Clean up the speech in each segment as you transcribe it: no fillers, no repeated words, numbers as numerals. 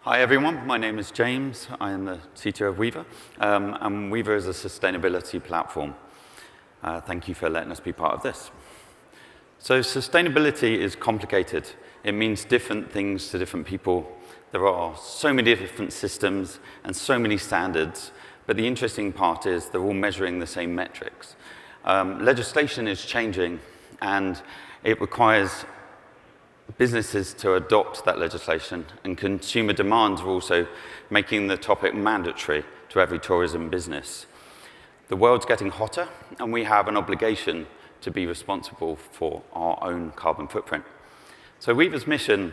Hi everyone, my name is James. I am the CTO of Weeva, and Weeva is a sustainability platform. Thank you for letting us be part of this. So sustainability is complicated. It means different things to different people. There are so many different systems and so many standards, but the interesting part is they're all measuring the same metrics. Legislation is changing, and it requires businesses to adopt that legislation, and consumer demands are also making the topic mandatory to every tourism business. The world's getting hotter, and we have an obligation to be responsible for our own carbon footprint. So Weeva's mission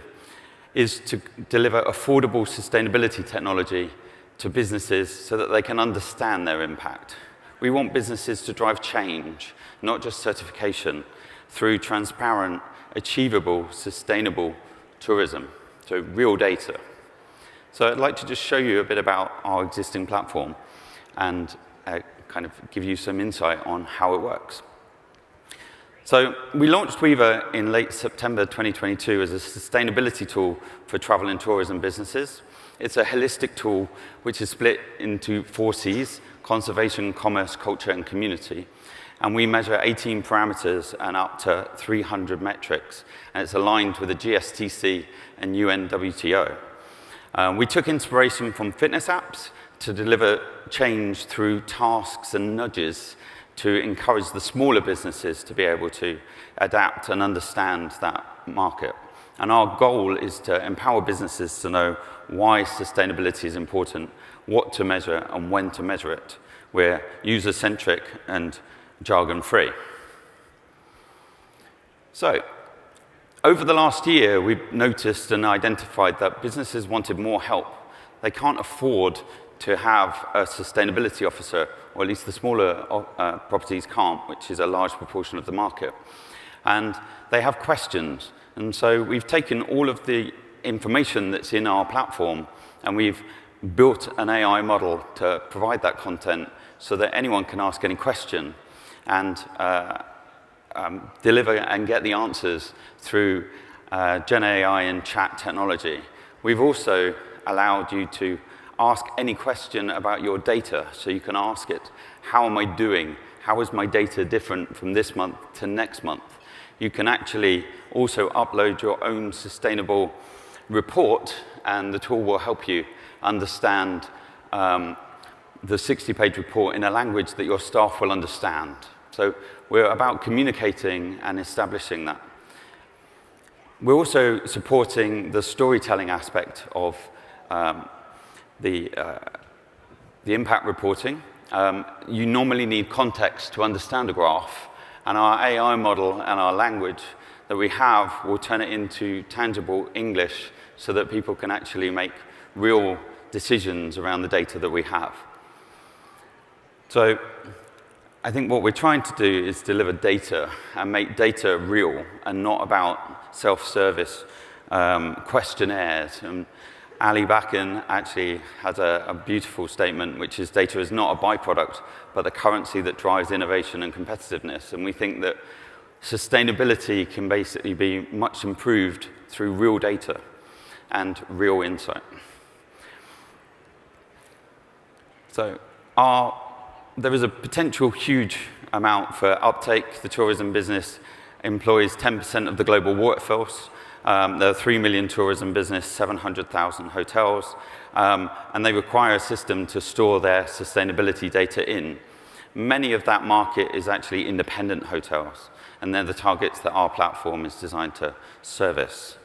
is to deliver affordable sustainability technology to businesses so that they can understand their impact. We want businesses to drive change, not just certification, through transparent, achievable, sustainable tourism, so real data. So I'd like to just show you a bit about our existing platform and kind of give you some insight on how it works. So we launched Weeva in late September 2022 as a sustainability tool for travel and tourism businesses. It's a holistic tool which is split into 4 Cs: conservation, commerce, culture, and community. And we measure 18 parameters and up to 300 metrics, and it's aligned with the GSTC and UN WTO. We took inspiration from fitness apps to deliver change through tasks and nudges to encourage the smaller businesses to be able to adapt and understand that market. And our goal is to empower businesses to know why sustainability is important, what to measure, and when to measure it. We're user-centric and jargon-free. So, over the last year, we've noticed and identified that businesses wanted more help. They can't afford to have a sustainability officer, or at least the smaller properties can't, which is a large proportion of the market. And they have questions. And so we've taken all of the information that's in our platform, and we've built an AI model to provide that content so that anyone can ask any question and deliver and get the answers through Gen AI and chat technology. We've also allowed you to ask any question about your data, so you can ask it, how am I doing? How is my data different from this month to next month? You can actually also upload your own sustainable report, and the tool will help you understand the 60-page report in a language that your staff will understand. So we're about communicating and establishing that. We're also supporting the storytelling aspect of the impact reporting. You normally need context to understand a graph, and our AI model and our language that we have will turn it into tangible English so that people can actually make real decisions around the data that we have. So I think what we're trying to do is deliver data and make data real and not about self-service questionnaires. And Ali Bakken actually has a beautiful statement, which is data is not a byproduct, but the currency that drives innovation and competitiveness. And we think that sustainability can basically be much improved through real data and real insight. So there is a potential huge amount for uptake. The tourism business employs 10% of the global workforce. There are 3 million tourism business, 700,000 hotels, and they require a system to store their sustainability data in. Many of that market is actually independent hotels, and they're the targets that our platform is designed to service.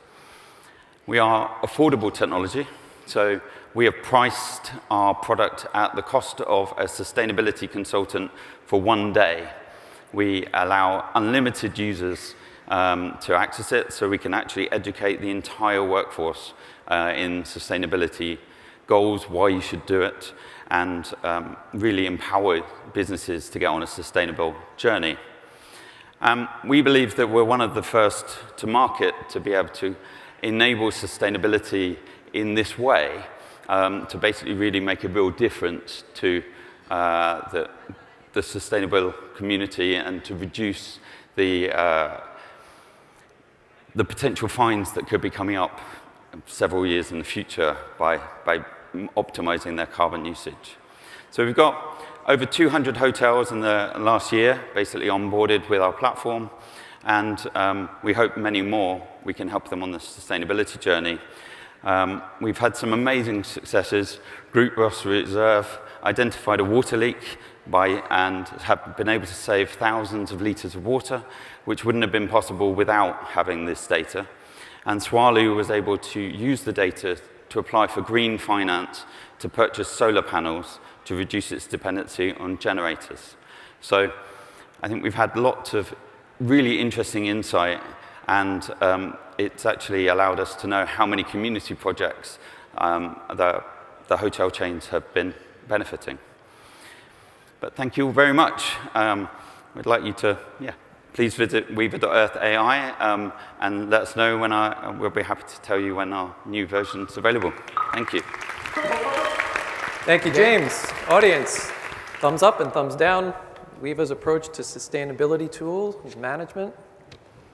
We are affordable technology, so we have priced our product at the cost of a sustainability consultant for 1 day. We allow unlimited users to access it, so we can actually educate the entire workforce in sustainability goals, why you should do it, and really empower businesses to get on a sustainable journey. We believe that we're one of the first to market to be able to enable sustainability in this way, to basically really make a real difference to the sustainable community and to reduce the potential fines that could be coming up several years in the future by optimizing their carbon usage. So we've got over 200 hotels in the last year basically onboarded with our platform, and we hope many more we can help them on the sustainability journey. We've had some amazing successes. Group Ross Reserve identified a water leak and have been able to save thousands of liters of water, which wouldn't have been possible without having this data. And Swalu was able to use the data to apply for green finance to purchase solar panels to reduce its dependency on generators. So I think we've had lots of really interesting insight, and it's actually allowed us to know how many community projects the hotel chains have been benefiting. But thank you all very much. We'd like you to, please visit Weeva.Earth AI and let us know when we'll be happy to tell you when our new version's available. Thank you. Thank you, James. Audience, thumbs up and thumbs down. Weeva's approach to sustainability tools management.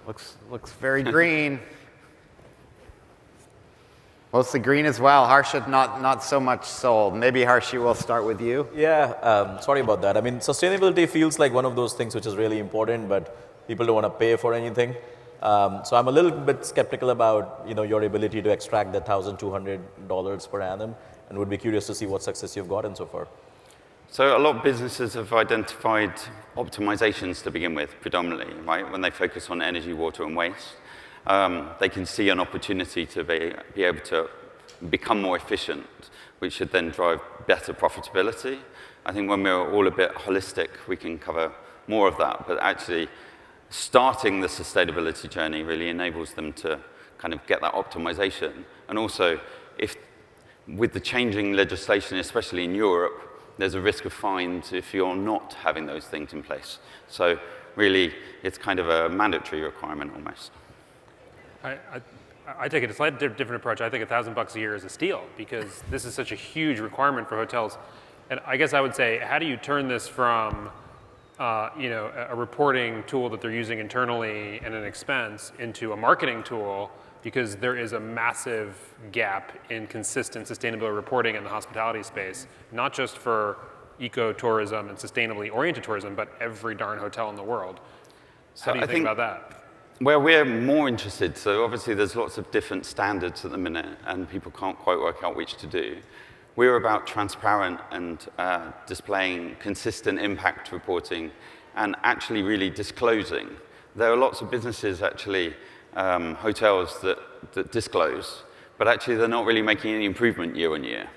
Looks very green. Mostly green as well. Harsha, not so much sold. Maybe Harsha, we'll start with you. Yeah, sorry about that. I mean, sustainability feels like one of those things which is really important, but people don't want to pay for anything. So I'm a little bit skeptical about your ability to extract that $1,200 per annum, and would be curious to see what success you've gotten so far. So a lot of businesses have identified optimizations to begin with, predominantly, right? When they focus on energy, water, and waste. They can see an opportunity to be able to become more efficient, which should then drive better profitability. I think when we're all a bit holistic, we can cover more of that. But actually, starting the sustainability journey really enables them to kind of get that optimization. And also, with the changing legislation, especially in Europe, there's a risk of fines if you're not having those things in place. So really, it's kind of a mandatory requirement almost. I take a slightly different approach. I think $1,000 a year is a steal because this is such a huge requirement for hotels. And I guess I would say, how do you turn this from a reporting tool that they're using internally and an expense into a marketing tool? Because there is a massive gap in consistent sustainability reporting in the hospitality space, not just for eco-tourism and sustainably oriented tourism, but every darn hotel in the world. So how do you think about that? Well, we're more interested. So obviously, there's lots of different standards at the minute, and people can't quite work out which to do. We're about transparent and displaying consistent impact reporting and actually really disclosing. There are lots of businesses, actually, hotels that disclose, but actually they're not really making any improvement year on year.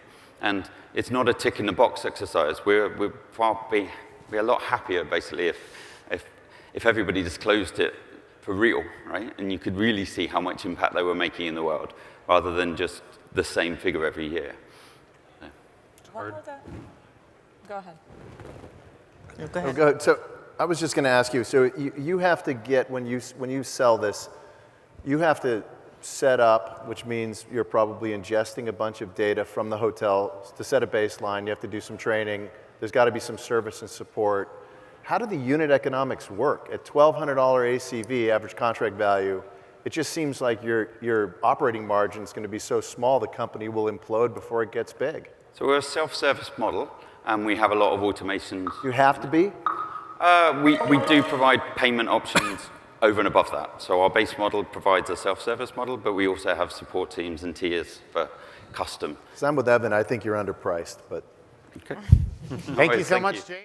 And it's not a tick in the box exercise. We'd be a lot happier, basically, if everybody disclosed it for real, right? And you could really see how much impact they were making in the world, rather than just the same figure every year. Go ahead. Oh, go ahead. So I was just going to ask you, so you have to get, when you sell this, you have to set up, which means you're probably ingesting a bunch of data from the hotel to set a baseline. You have to do some training. There's got to be some service and support. How do the unit economics work? At $1,200 ACV, average contract value, it just seems like your operating margin is going to be so small the company will implode before it gets big. So we're a self-service model, and we have a lot of automations. You have to be? We do provide payment options over and above that. So our base model provides a self-service model, but we also have support teams and tiers for custom. Because I'm with Evan, I think you're underpriced, but. Okay. Thank you so much, James.